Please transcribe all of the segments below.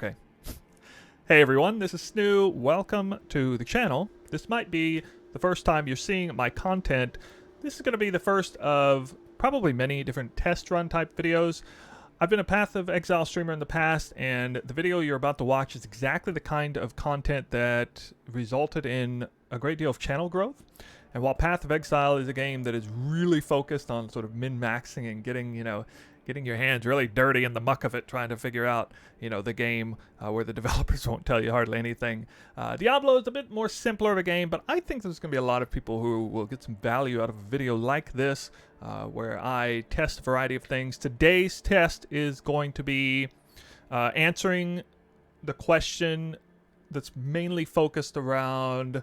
Okay. Hey everyone, this is Snoo. Welcome to the channel. This might be the first time you're seeing my content. This is going to be the first of probably many different test run type videos. I've been a Path of Exile streamer in the past, and the video you're about to watch is exactly the kind of content that resulted in a great deal of channel growth. And while Path of Exile is a game that is really focused on sort of min-maxing and getting your hands really dirty in the muck of it, trying to figure out, the game where the developers won't tell you hardly anything. Diablo is a bit more simpler of a game, but I think there's going to be a lot of people who will get some value out of a video like this, where I test a variety of things. Today's test is going to be answering the question that's mainly focused around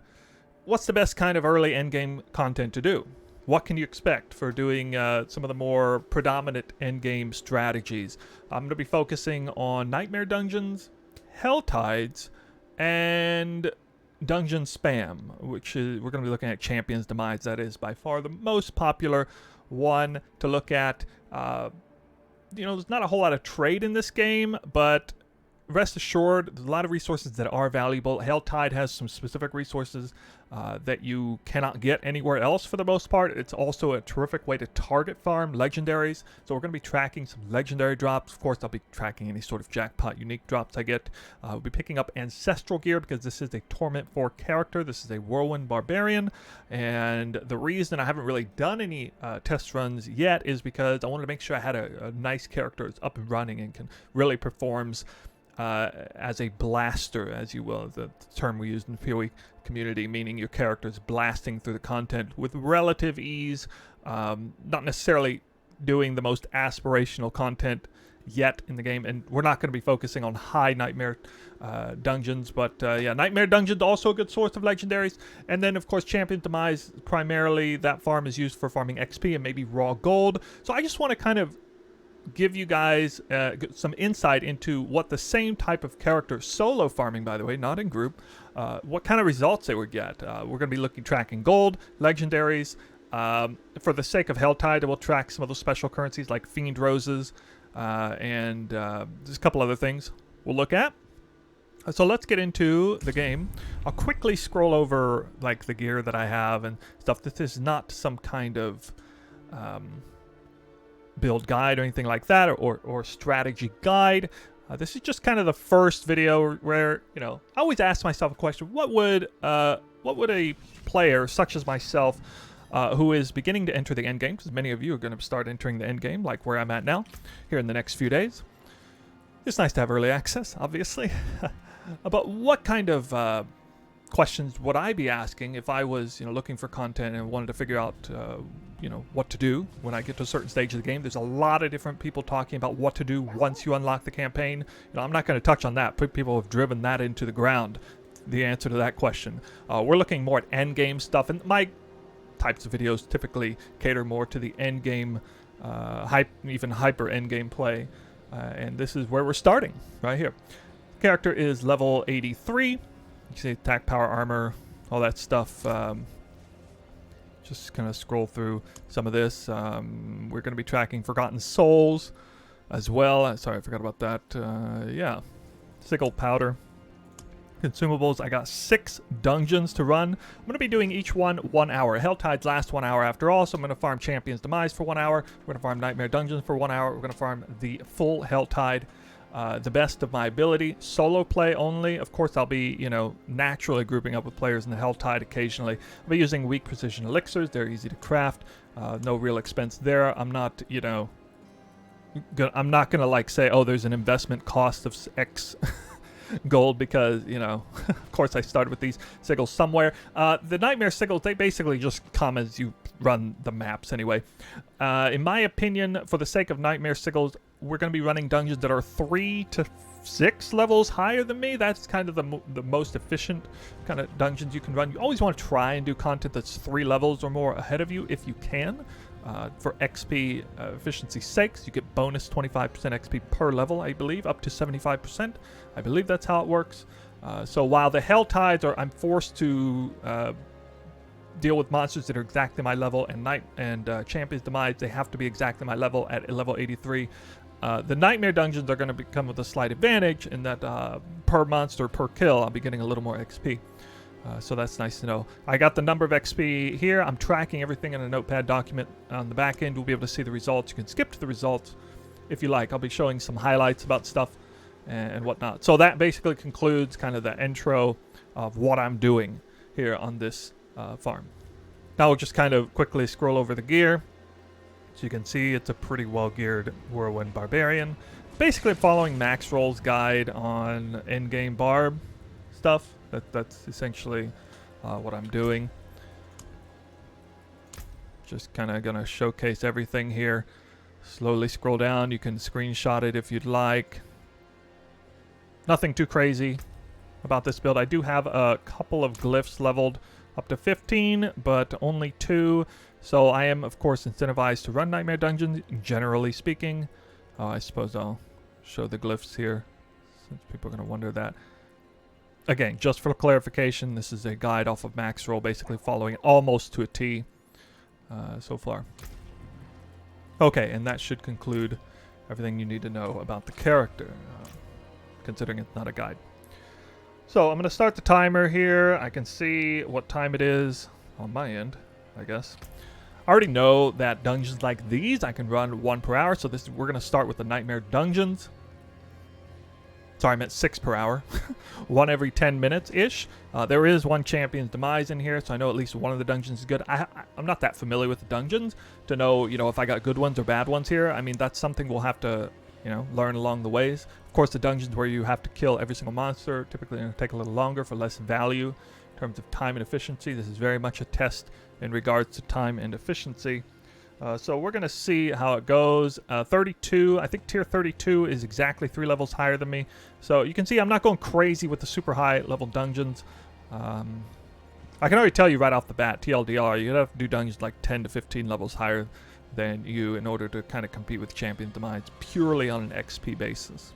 what's the best kind of early endgame content to do? What can you expect for doing some of the more predominant endgame strategies? I'm going to be focusing on Nightmare Dungeons, Hell Tides, and Dungeon Spam, which is, we're going to be looking at Champion's Demise. That is by far the most popular one to look at. There's not a whole lot of trade in this game, but rest assured, there's a lot of resources that are valuable. Helltide has some specific resources that you cannot get anywhere else for the most part. It's also a terrific way to target farm legendaries. So we're going to be tracking some legendary drops. Of course, I'll be tracking any sort of jackpot unique drops I get. We'll be picking up ancestral gear because this is a Torment 4 character. This is a Whirlwind Barbarian. And the reason I haven't really done any test runs yet is because I wanted to make sure I had a nice character that's up and running and can really performs as a blaster, as you will, the term we use in the PoE community, meaning your character is blasting through the content with relative ease, not necessarily doing the most aspirational content yet in the game, and we're not going to be focusing on high Nightmare Dungeons, but yeah, Nightmare Dungeons also a good source of legendaries, and then of course Champion's Demise, primarily that farm is used for farming XP and maybe raw gold. So I just want to kind of give you guys some insight into what the same type of character, solo farming by the way, not in group, what kind of results they would get. We're going to be tracking gold, legendaries. For the sake of Helltide, we'll track some of those special currencies like Fiend Roses, and there's a couple other things we'll look at. So let's get into the game. I'll quickly scroll over the gear that I have and stuff. This is not some kind of build guide or anything like that, or strategy guide. This is just kind of the first video where I always ask myself a question: what would a player such as myself, who is beginning to enter the end game, because many of you are going to start entering the end game, like where I'm at now, here in the next few days. It's nice to have early access, obviously. But what kind of questions would I be asking if I was looking for content and wanted to figure out what to do when I get to a certain stage of the game? There's a lot of different people talking about what to do once you unlock the campaign. I'm not going to touch on that. People have driven that into the ground, the answer to that question. We're looking more at end game stuff, and my types of videos typically cater more to the end game, even hyper end game play, and this is where we're starting right here. Character is level 83. You see attack, power, armor, all that stuff. Just kind of scroll through some of this. We're going to be tracking Forgotten Souls as well. Sorry, I forgot about that. Yeah. Sigil powder. Consumables. I got 6 dungeons to run. I'm going to be doing each one 1 hour. Helltides last 1 hour after all, so I'm going to farm Champion's Demise for 1 hour. We're going to farm Nightmare Dungeons for 1 hour. We're going to farm the full Helltide. The best of my ability. Solo play only. Of course, I'll be, naturally grouping up with players in the Helltide occasionally. I'll be using weak precision elixirs. They're easy to craft. No real expense there. I'm not, I'm not going to say, oh, there's an investment cost of X gold because, of course I started with these sigils somewhere. The Nightmare sigils, they basically just come as you run the maps anyway. In my opinion, for the sake of Nightmare sigils, we're going to be running dungeons that are 3 to 6 levels higher than me. That's kind of the most efficient kind of dungeons you can run. You always want to try and do content that's 3 levels or more ahead of you if you can. For XP efficiency's sakes, you get bonus 25% XP per level, I believe, up to 75%. I believe that's how it works. So while the Helltides I'm forced to deal with monsters that are exactly my level, and Champion's Demise, they have to be exactly my level at level 83. The Nightmare dungeons are going to become with a slight advantage in that per monster, per kill, I'll be getting a little more XP. So that's nice to know. I got the number of XP here. I'm tracking everything in a notepad document on the back end. We'll be able to see the results. You can skip to the results if you like. I'll be showing some highlights about stuff and whatnot. So that basically concludes kind of the intro of what I'm doing here on this farm. Now we'll just kind of quickly scroll over the gear. So you can see it's a pretty well-geared Whirlwind Barbarian. Basically following Max Roll's guide on endgame barb stuff. That's essentially what I'm doing. Just kind of going to showcase everything here. Slowly scroll down. You can screenshot it if you'd like. Nothing too crazy about this build. I do have a couple of glyphs leveled up to 15, but only 2. So I am, of course, incentivized to run Nightmare Dungeons, generally speaking. I suppose I'll show the glyphs here, since people are going to wonder that. Again, just for clarification, this is a guide off of Max Roll, basically following almost to a T so far. Okay, and that should conclude everything you need to know about the character, considering it's not a guide. So I'm going to start the timer here. I can see what time it is on my end, I guess. I already know that dungeons like these I can run 1 per hour, so we're going to start with the Nightmare Dungeons. Sorry, I meant 6 per hour. 1 every 10 minutes-ish. There is 1 Champion's Demise in here, so I know at least one of the dungeons is good. I'm not that familiar with the dungeons to know, if I got good ones or bad ones here. I mean, that's something we'll have to, learn along the ways. Of course, the dungeons where you have to kill every single monster typically going to take a little longer for less value in terms of time and efficiency. This is very much a test in regards to time and efficiency. So we're going to see how it goes. 32, I think tier 32 is exactly 3 levels higher than me. So you can see I'm not going crazy with the super high level dungeons. I can already tell you right off the bat, TLDR, you're going to have to do dungeons like 10 to 15 levels higher than you in order to kind of compete with Champion's Demise purely on an XP basis.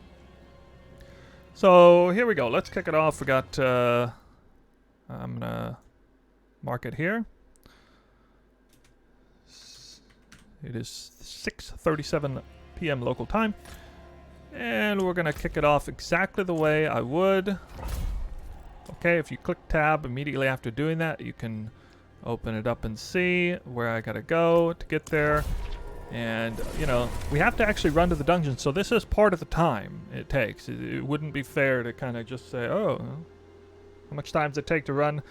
So here we go. Let's kick it off. We got, I'm going to mark it here. It is 6:37 p.m. local time. And we're going to kick it off exactly the way I would. Okay, if you click tab immediately after doing that, you can open it up and see where I got to go to get there. And, we have to actually run to the dungeon. So this is part of the time it takes. It wouldn't be fair to kind of just say, oh, how much time does it take to run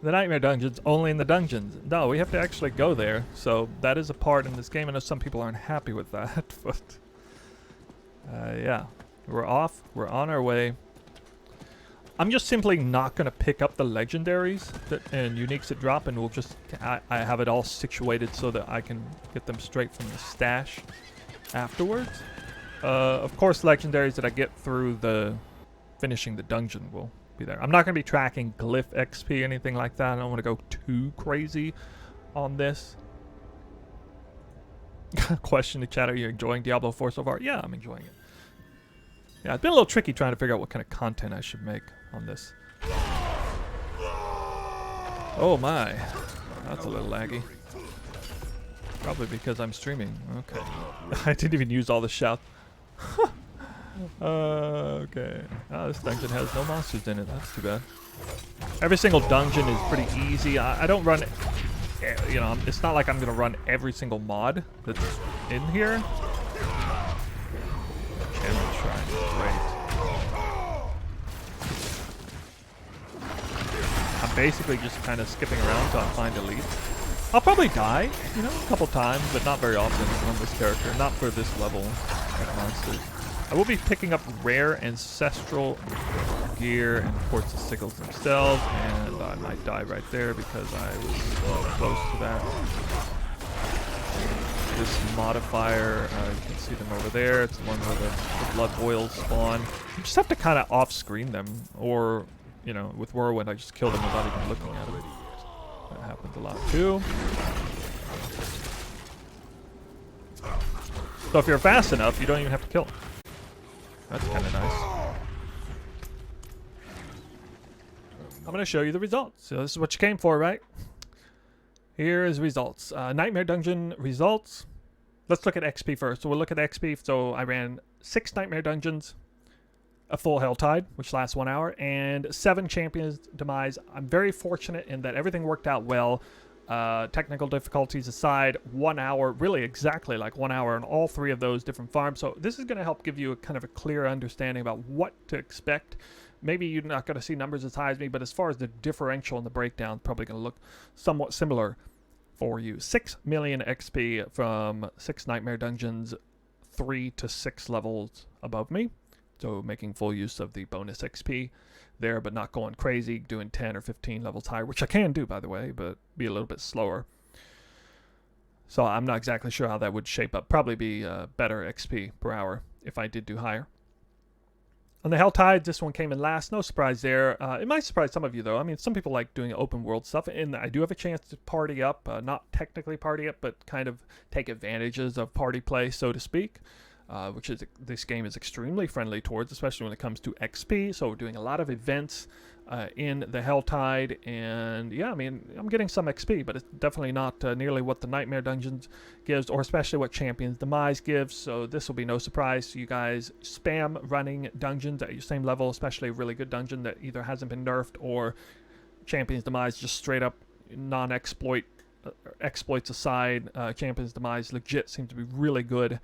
the Nightmare Dungeons only in the dungeons? No, we have to actually go there. So that is a part in this game. I know some people aren't happy with that, but yeah, we're off. We're on our way. I'm just simply not going to pick up the legendaries and uniques that drop, and we'll just, I have it all situated so that I can get them straight from the stash afterwards. Of course, legendaries that I get through finishing the dungeon will be there. I'm not going to be tracking glyph XP, anything like that. I don't want to go too crazy on this. Question to chat, are you enjoying Diablo 4 so far? Yeah, I'm enjoying it. Yeah, it's been a little tricky trying to figure out what kind of content I should make on this. Oh my, that's a little laggy. Probably because I'm streaming. Okay. I didn't even use all the shouts. Okay. Oh, this dungeon has no monsters in it. That's too bad. Every single dungeon is pretty easy. I don't run, it's not like I'm going to run every single mod that's in here. Camera shrine, great. I'm basically just kind of skipping around until I find a lead. I'll probably die, a couple times, but not very often on this character. Not for this level of monsters. I will be picking up rare ancestral gear and of course the sickles themselves, and I might die right there because I was close to that. This modifier, you can see them over there. It's the one where the blood boils spawn. You just have to kind of off-screen them, or, with Whirlwind, I just kill them without even looking at them. That happens a lot too. So if you're fast enough, you don't even have to kill them. That's kind of nice. I'm going to show you the results. So this is what you came for, right? Here is results. Nightmare Dungeon results. let's look at XP first. So we'll look at XP. So I ran 6 Nightmare Dungeons, a full Helltide, which lasts 1 hour, and 7 Champions Demise. I'm very fortunate in that everything worked out well. Technical difficulties aside, 1 hour, really exactly like 1 hour on all 3 of those different farms. So this is going to help give you a kind of a clear understanding about what to expect. Maybe you're not going to see numbers as high as me, but as far as the differential and the breakdown, probably going to look somewhat similar for you. 6 million XP from 6 Nightmare Dungeons, 3 to 6 levels above me. So making full use of the bonus XP there, but not going crazy, doing 10 or 15 levels higher, which I can do, by the way, but be a little bit slower. So I'm not exactly sure how that would shape up. Probably be better XP per hour if I did do higher. On the Helltide, this one came in last. No surprise there. It might surprise some of you, though. I mean, some people like doing open world stuff, and I do have a chance to party up. Not technically party up, but kind of take advantages of party play, so to speak. Which is this game is extremely friendly towards, especially when it comes to XP. So we're doing a lot of events in the Helltide, and yeah, I mean, I'm getting some XP, but it's definitely not nearly what the Nightmare Dungeons gives, or especially what Champions Demise gives. So this will be no surprise to you guys. Spam running dungeons at your same level, especially a really good dungeon that either hasn't been nerfed or Champions Demise just straight up non-exploit. Exploits aside, Champions Demise legit seems to be really good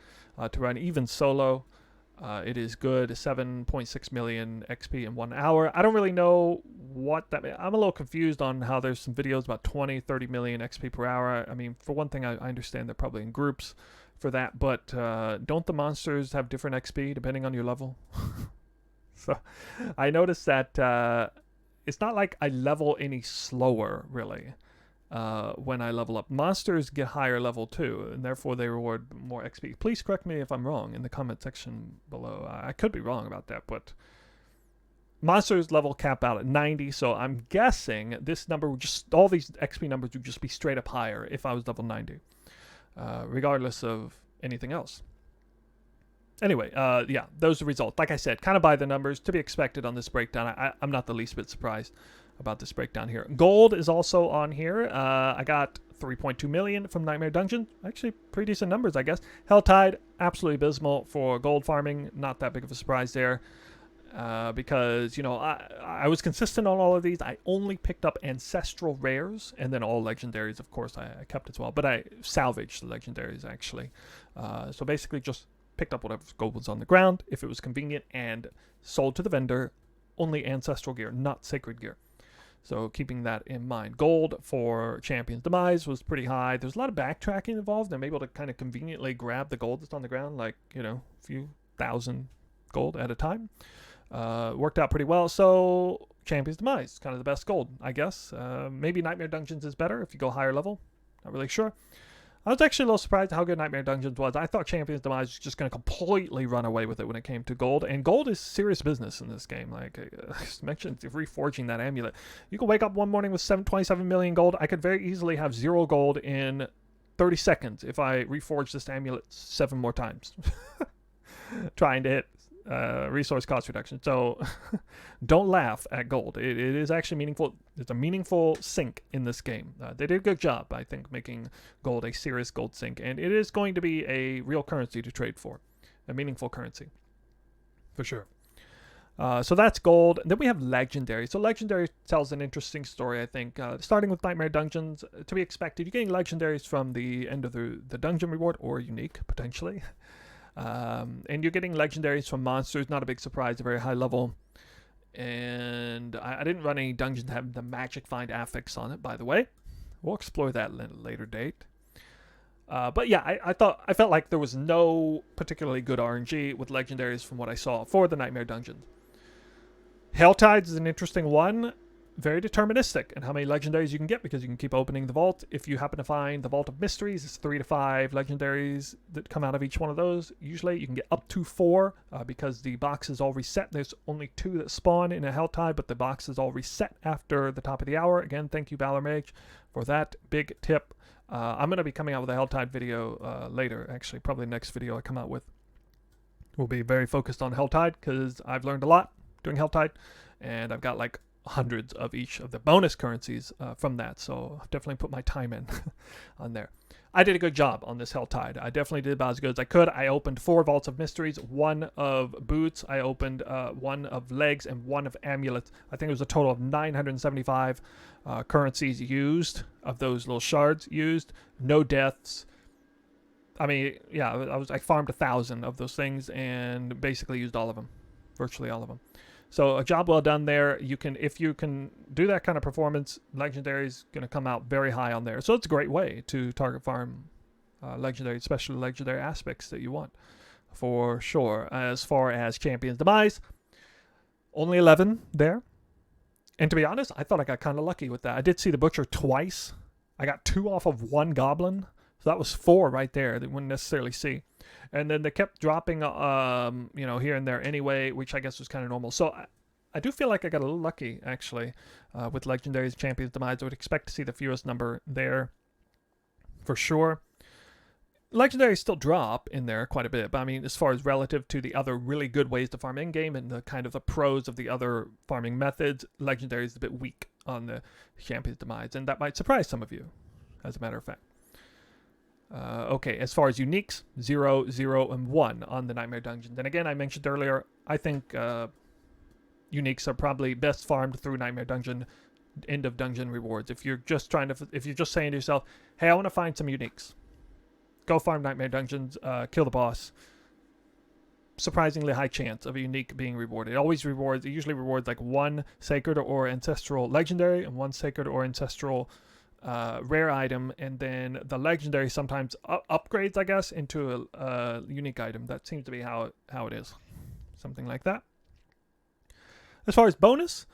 to run, even solo. It is good. 7.6 million XP in 1 hour. I don't really know what that means. I'm a little confused on how there's some videos about 20, 30 million XP per hour. I mean, for one thing, I understand they're probably in groups for that, but don't the monsters have different XP depending on your level? So I noticed that it's not like I level any slower, really. When I level up. Monsters get higher level too, and therefore they reward more XP. Please correct me if I'm wrong in the comment section below. I could be wrong about that, but monsters level cap out at 90, so I'm guessing this number would just, all these XP numbers would just be straight up higher if I was level 90, regardless of anything else. Anyway, yeah, those are the results. Like I said, kind of by the numbers, to be expected on this breakdown. I'm not the least bit surprised about this breakdown here. Gold is also on here. I got 3.2 million from Nightmare Dungeon. Actually, pretty decent numbers, I guess. Helltide, absolutely abysmal for gold farming. Not that big of a surprise there. Because, you know, I was consistent on all of these. I only picked up ancestral rares, and then all legendaries, of course, I kept as well. But I salvaged the legendaries, actually. So basically just picked up whatever gold was on the ground, if it was convenient, and sold to the vendor only ancestral gear, not sacred gear. So keeping that in mind. Gold for Champions Demise was pretty high. There's a lot of backtracking involved. I'm able to kind of conveniently grab the gold that's on the ground, like, you know, a few thousand gold at a time. Worked out pretty well. So Champions Demise is kind of the best gold, I guess. Maybe Nightmare Dungeons is better if you go higher level. Not really sure. I was actually a little surprised at how good Nightmare Dungeons was. I thought Champions Demise was just going to completely run away with it when it came to gold. And gold is serious business in this game. Like I just mentioned, reforging that amulet. You can wake up one morning with 27 million gold. I could very easily have 0 gold in 30 seconds if I reforge this amulet 7 more times. Trying to hit resource cost reduction. So don't laugh at gold. It is actually meaningful. It's a meaningful sink in this game. They did a good job, I think, making gold a serious gold sink, and it is going to be a real currency to trade for, a meaningful currency for sure. So that's gold. And then we have legendary. So legendary tells an interesting story, I think. Starting with Nightmare Dungeons, to be expected. You're getting legendaries from the end of the dungeon reward, or unique potentially. And you're getting legendaries from monsters, not a big surprise, a very high level. And I didn't run any dungeons that have the magic find affix on it, by the way. We'll explore that at a later date. But yeah, I felt like there was no particularly good RNG with legendaries from what I saw for the Nightmare Dungeons. Helltides is an interesting one. Very deterministic in how many legendaries you can get, because you can keep opening the vault. If you happen to find the Vault of Mysteries, it's 3 to 5 legendaries that come out of each one of those. Usually you can get up to 4 because the box is all reset. There's only 2 that spawn in a Helltide, but the box is all reset after the top of the hour. Again, thank you, Valor Mage, for that big tip. I'm going to be coming out with a Helltide video later. Actually, probably the next video I come out with will be very focused on Helltide, because I've learned a lot doing Helltide, and I've got like hundreds of each of the bonus currencies from that, so I've definitely put my time in on there. I did a good job on this Helltide. I definitely did about as good as I could. I opened 4 Vaults of Mysteries, 1 of Boots. I opened 1 of Legs and 1 of Amulets. I think it was a total of 975 currencies used, of those little shards used. No deaths. I mean, yeah, I farmed 1,000 of those things and basically used all of them. Virtually all of them. So a job well done there. If you can do that kind of performance, Legendary is going to come out very high on there. So it's a great way to target farm Legendary, especially Legendary aspects that you want, for sure. As far as Champion's Demise, only 11 there. And to be honest, I thought I got kind of lucky with that. I did see the Butcher twice. I got 2 off of 1 Goblin. So that was 4 right there that you wouldn't necessarily see. And then they kept dropping, here and there anyway, which I guess was kind of normal. So I do feel like I got a little lucky, actually, with Legendary's Champion's Demise. I would expect to see the fewest number there, for sure. Legendaries still drop in there quite a bit, but I mean, as far as relative to the other really good ways to farm in-game and the kind of the pros of the other farming methods, Legendary is a bit weak on the Champion's Demise, and that might surprise some of you, as a matter of fact. Okay, as far as uniques, 0, 0, and 1 on the Nightmare Dungeons. And again, I mentioned earlier, I think uniques are probably best farmed through Nightmare Dungeon, end of dungeon rewards. If you're just saying to yourself, hey, I want to find some uniques, go farm Nightmare Dungeons, kill the boss. Surprisingly high chance of a unique being rewarded. It usually rewards like 1 sacred or ancestral legendary and 1 sacred or ancestral rare item, and then the legendary sometimes upgrades, I guess, into a unique item. That seems to be how it is. Something like that. As far as bonus,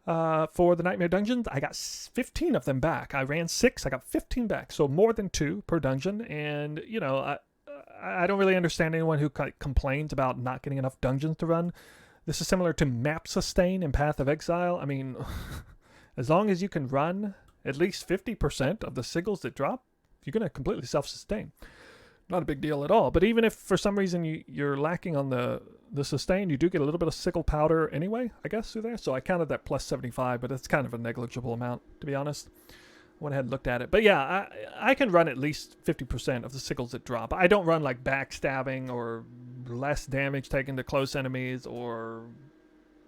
for the Nightmare Dungeons, I got 15 of them back. I ran 6, I got 15 back, so more than 2 per dungeon. And, I don't really understand anyone who complains about not getting enough dungeons to run. This is similar to map sustain in Path of Exile. I mean, as long as you can run at least 50% of the sigils that drop, you're going to completely self-sustain. Not a big deal at all. But even if for some reason you're lacking on the sustain, you do get a little bit of sigil powder anyway, I guess, through there. So I counted that plus 75, but it's kind of a negligible amount, to be honest. I went ahead and looked at it. But yeah, I can run at least 50% of the sigils that drop. I don't run like backstabbing or less damage taken to close enemies or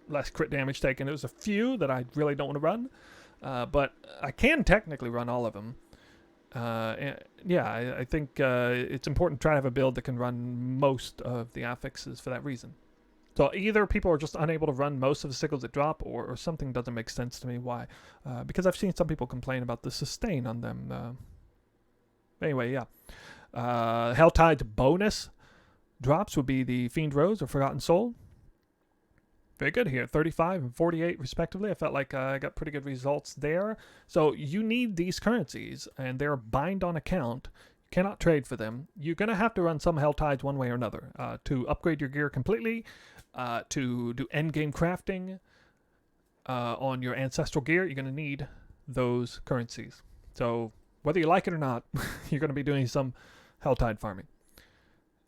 less crit damage taken. There's a few that I really don't want to run. But I can technically run all of them. I think it's important to try to have a build that can run most of the affixes for that reason. So either people are just unable to run most of the sigils that drop, or something doesn't make sense to me why. Because I've seen some people complain about the sustain on them. Anyway, yeah. Helltide's bonus drops would be the Fiend Rose or Forgotten Soul. Very good here, 35 and 48 respectively. I felt like I got pretty good results there. So you need these currencies, and they're bind on account. You cannot trade for them. You're going to have to run some Helltides one way or another to upgrade your gear completely, to do endgame crafting on your ancestral gear. You're going to need those currencies. So whether you like it or not, you're going to be doing some Helltide farming.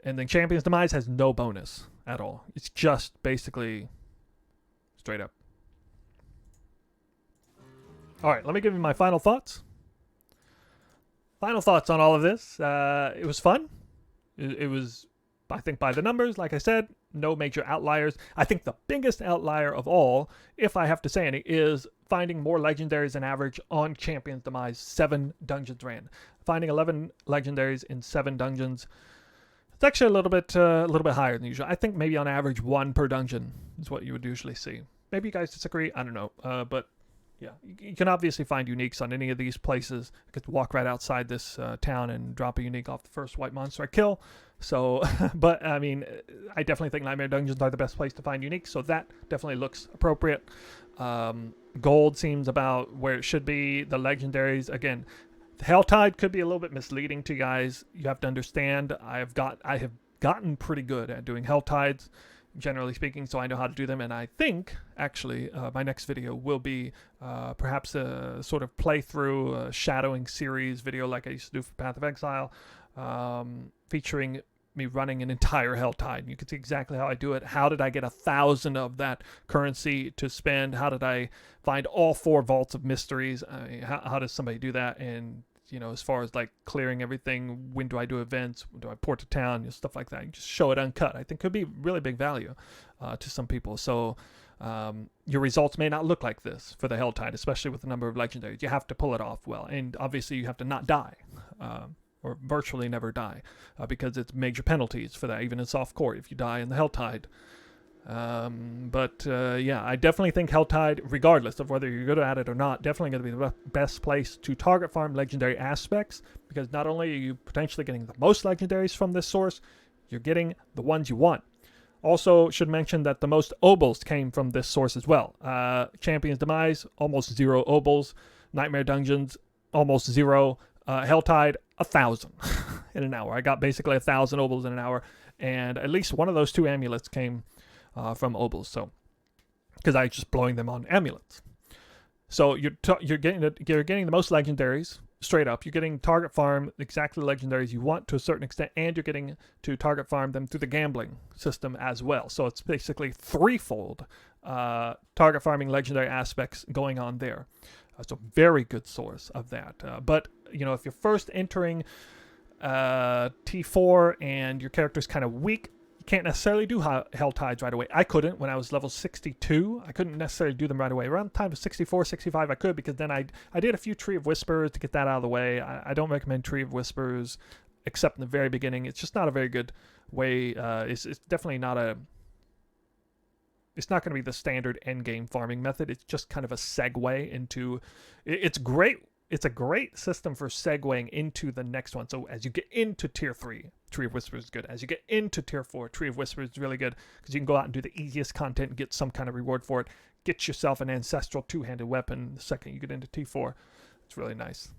And then Champion's Demise has no bonus at all. It's just basically straight up. All right, let me give you my final thoughts. Final thoughts on all of this. It was fun. It was, I think, by the numbers, like I said, no major outliers. I think the biggest outlier of all, if I have to say any, is finding more legendaries than average on Champion's Demise. 7 dungeons ran. Finding 11 legendaries in 7 dungeons. It's actually a little bit higher than usual. I think maybe on average 1 per dungeon is what you would usually see. Maybe you guys disagree. I don't know. But yeah, you can obviously find uniques on any of these places. I could walk right outside this town and drop a unique off the first white monster I kill. So, but I mean, I definitely think Nightmare Dungeons are the best place to find uniques. So that definitely looks appropriate. Gold seems about where it should be. The legendaries, again, the Helltide could be a little bit misleading to you guys. You have to understand, I have gotten pretty good at doing Helltides, generally speaking, so I know how to do them. And I think, actually, my next video will be perhaps a sort of playthrough, shadowing series video like I used to do for Path of Exile, featuring me running an entire Helltide. You can see exactly how I do it. How did I get 1,000 of that currency to spend? How did I find all 4 vaults of mysteries? I mean, how does somebody do that? And you know, as far as like clearing everything, when do I do events, when do I port to town, you know, stuff like that. You just show it uncut. I think could be really big value to some people. So your results may not look like this for the Helltide, especially with the number of legendaries. You have to pull it off well, and obviously you have to not die. Or virtually never die, because it's major penalties for that, even in soft core, if you die in the Helltide. Yeah, I definitely think Helltide, regardless of whether you're good at it or not, definitely going to be the best place to target farm legendary aspects, because not only are you potentially getting the most legendaries from this source, you're getting the ones you want. Also, should mention that the most obols came from this source as well. Champion's Demise, almost 0 obols. Nightmare Dungeons, almost 0. Helltide, 1,000 in an hour. I got basically 1,000 obols in an hour, and at least one of those 2 amulets came from obols. So, because I was just blowing them on amulets. So you're getting the most legendaries straight up. You're getting target farm exactly the legendaries you want to a certain extent, and you're getting to target farm them through the gambling system as well. So it's basically threefold target farming legendary aspects going on there. So very good source of that. But you know, if you're first entering T4 and your character's kind of weak, you can't necessarily do Helltides right away. I couldn't when I was level 62. I couldn't necessarily do them right away. Around the time of 64, 65, I could, because then I did a few Tree of Whispers to get that out of the way. I don't recommend Tree of Whispers except in the very beginning. It's just not a very good way. It's definitely not a... It's not going to be the standard endgame farming method. It's just kind of a segue into... It's great. It's a great system for segueing into the next one. So as you get into Tier 3, Tree of Whispers is good. As you get into Tier 4, Tree of Whispers is really good, because you can go out and do the easiest content and get some kind of reward for it. Get yourself an ancestral 2-handed weapon the second you get into T4. It's really nice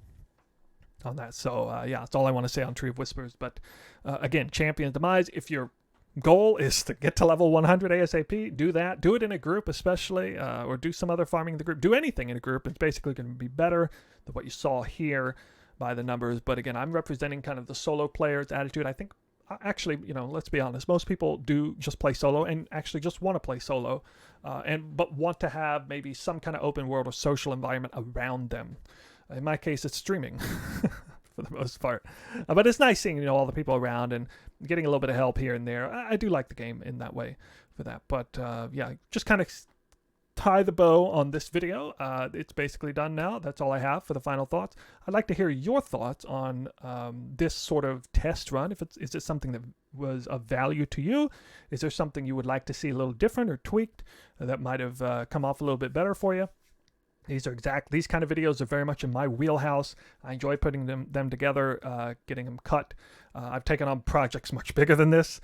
on that. So yeah, that's all I want to say on Tree of Whispers. But again, Champion's Demise, if your goal is to get to level 100 ASAP, do that. Do it in a group especially, or do some other farming in the group. Do anything in a group. It's basically going to be better than what you saw here by the numbers. But again, I'm representing kind of the solo player's attitude. I think, actually, you know, let's be honest, most people do just play solo and actually just want to play solo, but want to have maybe some kind of open world or social environment around them. In my case, it's streaming. For the most part, but it's nice seeing, you know, all the people around and getting a little bit of help here and there. I do like the game in that way for that. But yeah, just kind of tie the bow on this video. It's basically done now. That's all I have for the final thoughts. I'd like to hear your thoughts on this sort of test run. Is it something that was of value to you? Is there something you would like to see a little different or tweaked that might have come off a little bit better for you? These kind of videos are very much in my wheelhouse. I enjoy putting them together, getting them cut. I've taken on projects much bigger than this.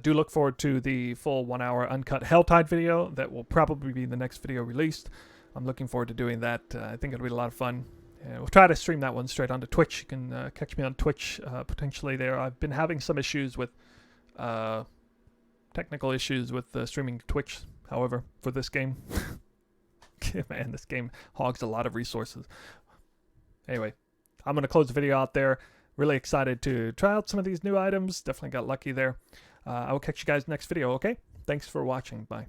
Do look forward to the full 1-hour uncut Helltide video. That will probably be the next video released. I'm looking forward to doing that. I think it'll be a lot of fun. We'll try to stream that one straight onto Twitch. You can catch me on Twitch potentially there. I've been having some issues with technical issues with streaming Twitch, however, for this game. Man, this game hogs a lot of resources. Anyway, I'm going to close the video out there. Really excited to try out some of these new items. Definitely got lucky there. I will catch you guys next video, okay? Thanks for watching. Bye.